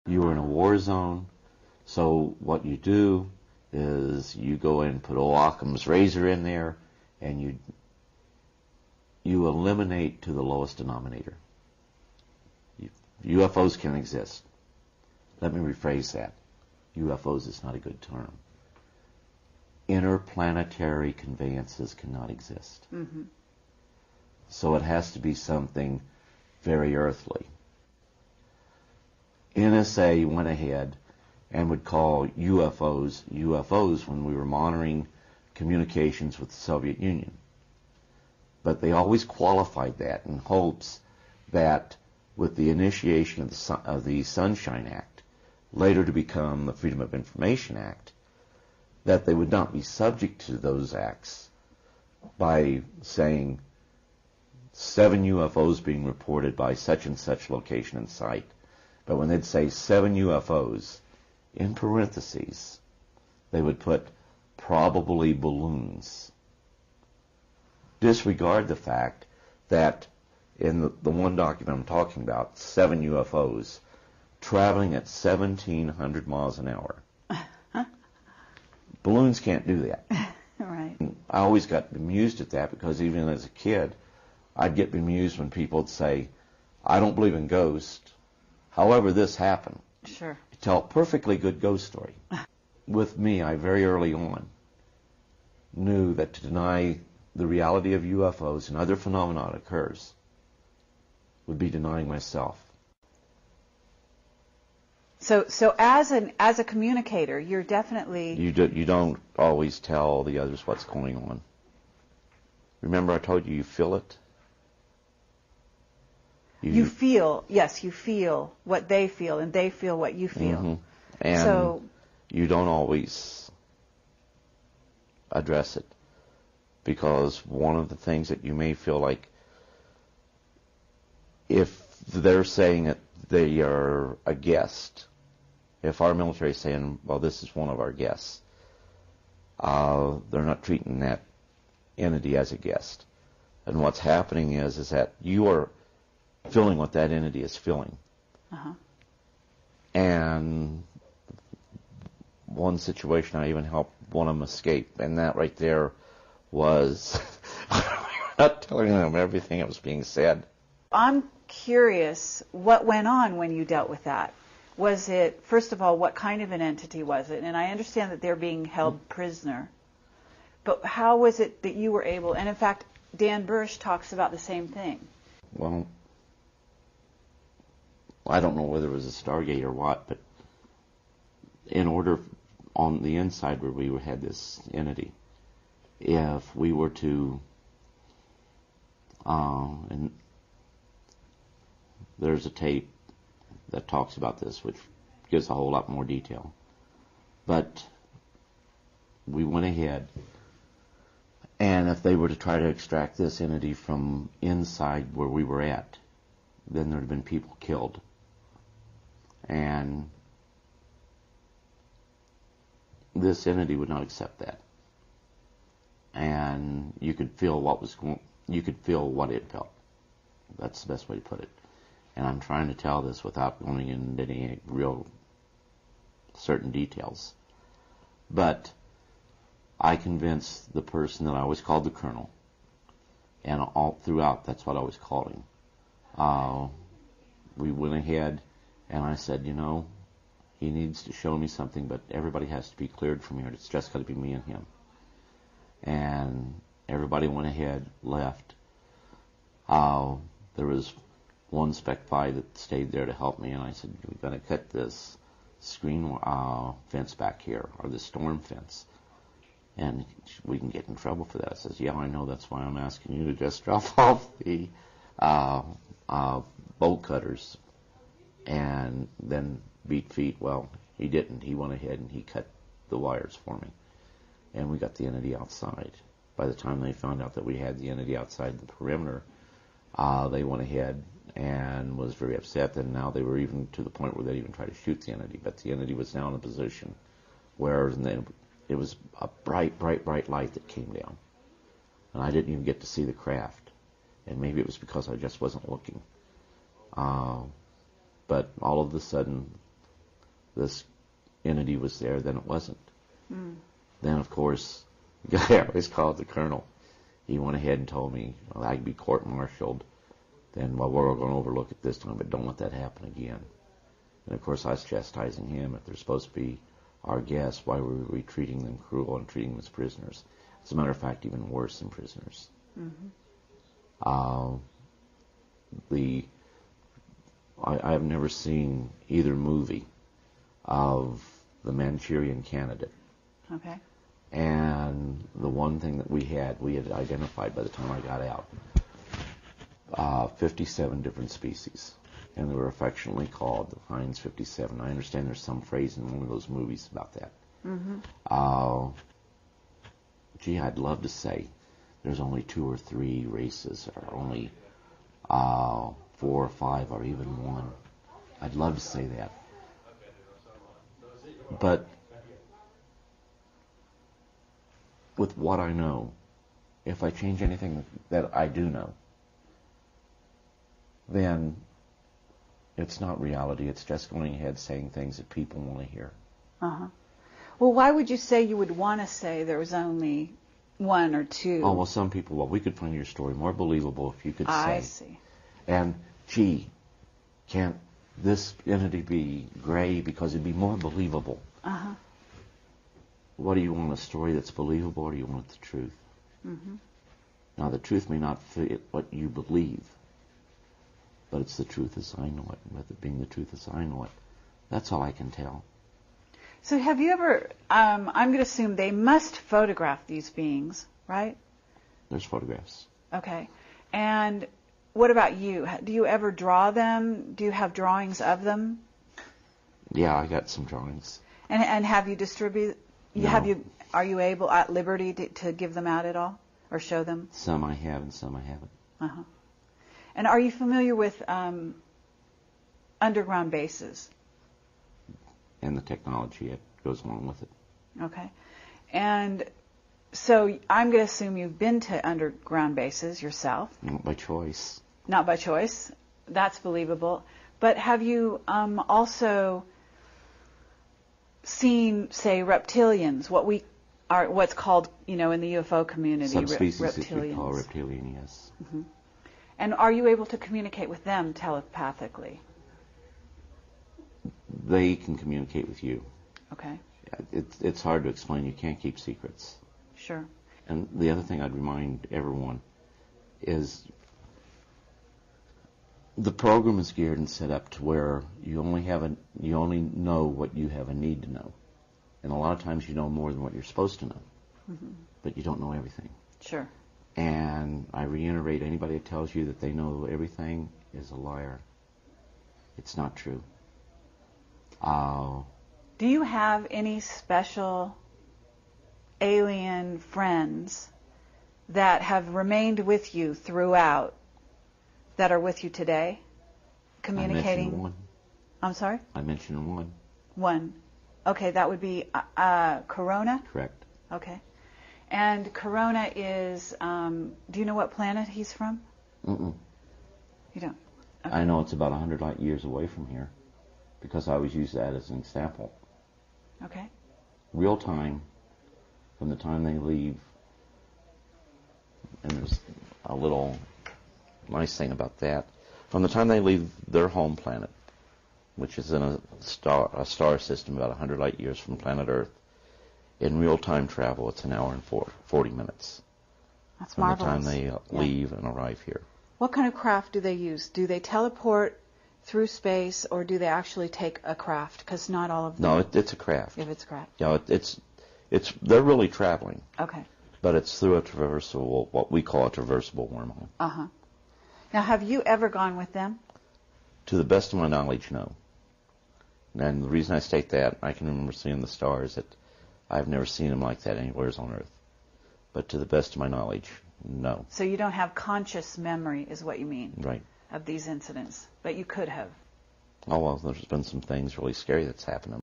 You were in a war zone, so what you do is you go in and put old Occam's razor in there, and you eliminate to the lowest denominator. UFOs can exist. Let me rephrase that. UFOs is not a good term. Interplanetary conveyances cannot exist. Mm-hmm. So it has to be something very earthly. NSA went ahead and would call UFOs UFOs when we were monitoring communications with the Soviet Union. But they always qualified that in hopes that with the initiation of the Sunshine Act, later to become the Freedom of Information Act, that they would not be subject to those acts by saying 7 UFOs being reported by such and such location and site. But when they'd say 7 UFOs, in parentheses, they would put probably balloons. Disregard the fact that in the one document I'm talking about, 7 UFOs traveling at 1,700 miles an hour. Balloons can't do that. Right. I always got bemused at that because even as a kid, I'd get bemused when people would say, I don't believe in ghosts. However, this happened. Sure. You tell a perfectly good ghost story. With me, I very early on knew that to deny the reality of UFOs and other phenomena that occurs would be denying myself. So as a communicator, you're definitely... You don't always tell the others what's going on. Remember I told you you feel it? You feel, yes, you feel what they feel, and they feel what you feel. Mm-hmm. And so you don't always address it, because one of the things that you may feel like, if they're saying that they are a guest, if our military is saying, well, this is one of our guests, they're not treating that entity as a guest. And what's happening is that you are feeling what that entity is feeling. Uh-huh. And one situation, I even helped one of them escape, and that right there was not telling them everything that was being said. I'm curious, what went on when you dealt with that? Was it, first of all, what kind of an entity was it? And I understand that they're being held prisoner, but how was it that you were able, and in fact, Dan Bursch talks about the same thing. Well, I don't know whether it was a Stargate or what, but in order on the inside where we had this entity, if we were to, and there's a tape that talks about this, which gives a whole lot more detail. But we went ahead, and if they were to try to extract this entity from inside where we were at, then there would have been people killed. And this entity would not accept that. And you could feel what it felt. That's the best way to put it. And I'm trying to tell this without going into any real certain details. But I convinced the person that I always called the Colonel, and all throughout that's what I always called him. We went ahead and I said, you know, he needs to show me something, but everybody has to be cleared from here. It's just got to be me and him. And everybody went ahead, left. There was one Spec 5 that stayed there to help me, and I said, we've got to cut this screen fence back here, or the storm fence, and we can get in trouble for that. I says, yeah, I know, that's why I'm asking you to just drop off the bolt cutters and then beat feet. Well, he didn't. He went ahead and he cut the wires for me, and we got the entity outside. By the time they found out that we had the entity outside the perimeter, they went ahead and was very upset, and now they were even to the point where they even tried to shoot the entity. But the entity was now in a position where it was a bright, bright, bright light that came down, and I didn't even get to see the craft. And maybe it was because I just wasn't looking. But all of a sudden, this entity was there, then it wasn't. Then, of course, the guy I always called the colonel, he went ahead and told me, well, I'd be court-martialed. Then, well, we're going to overlook it this time, but don't let that happen again. And, of course, I was chastising him. If they're supposed to be our guests, why were we treating them cruel and treating them as prisoners? As a matter of fact, even worse than prisoners. I've never seen either movie of the Manchurian Candidate. Okay. And the one thing that we had identified by the time I got out, 57 different species. And they were affectionately called the Heinz 57. I understand there's some phrase in one of those movies about that. Gee, I'd love to say there's only 2 or 3 races, or only 4 or 5, or even 1. I'd love to say that. But with what I know, if I change anything that I do know, then it's not reality. It's just going ahead saying things that people want to hear. Well, why would you say you would want to say there was only 1 or 2? Oh, well, some people, we could find your story more believable if you could say. I see. And, gee, can't this entity be gray because it'd be more believable? What do you want, a story that's believable, or do you want the truth? Now, the truth may not fit what you believe, but it's the truth as I know it. And with it being the truth as I know it, that's all I can tell. So have you ever, I'm going to assume they must photograph these beings, right? There's photographs. Okay. And what about you? Do you ever draw them? Do you have drawings of them? Yeah, I got some drawings. And have you distributed? No. Are you able, at liberty, to give them out at all, or show them? Some I have and some I haven't. And are you familiar with underground bases? And the technology that goes along with it. Okay. And so I'm going to assume you've been to underground bases yourself. Not by choice. Not by choice. That's believable. But have you also seen, say, reptilians, what's called, in the UFO community, subspecies reptilians? That we call reptilian, yes. And are you able to communicate with them telepathically? They can communicate with you. Okay. It's hard to explain. You can't keep secrets. Sure. And the other thing I'd remind everyone is the program is geared and set up to where you only know what you have a need to know. And a lot of times you know more than what you're supposed to know. But you don't know everything. Sure. And I reiterate, anybody that tells you that they know everything is a liar. It's not true. Do you have any special alien friends that have remained with you throughout, that are with you today, communicating? I mentioned one. I'm sorry? I mentioned one. One. Okay, that would be Corona? Correct. Okay. And Corona is, do you know what planet he's from? Mm-mm. You don't? Okay. I know it's about 100 light years away from here because I always use that as an example. Okay. Real time, from the time they leave, and there's a little nice thing about that, from the time they leave their home planet, which is in a star system about 100 light years from planet Earth, in real-time travel, it's an hour and 40 minutes. That's from marvelous. the time they leave and arrive here. What kind of craft do they use? Do they teleport through space, or do they actually take a craft? Because not all of them. No, it's a craft. If it's a craft. Yeah, they're really traveling. Okay. But it's through a traversable, what we call a traversable wormhole. Now, have you ever gone with them? To the best of my knowledge, no. And the reason I state that, I can remember seeing the stars, that I've never seen them like that anywhere on Earth. But to the best of my knowledge, no. So you don't have conscious memory, is what you mean? Right. Of these incidents, but you could have. Oh, well, there's been some things really scary that's happened.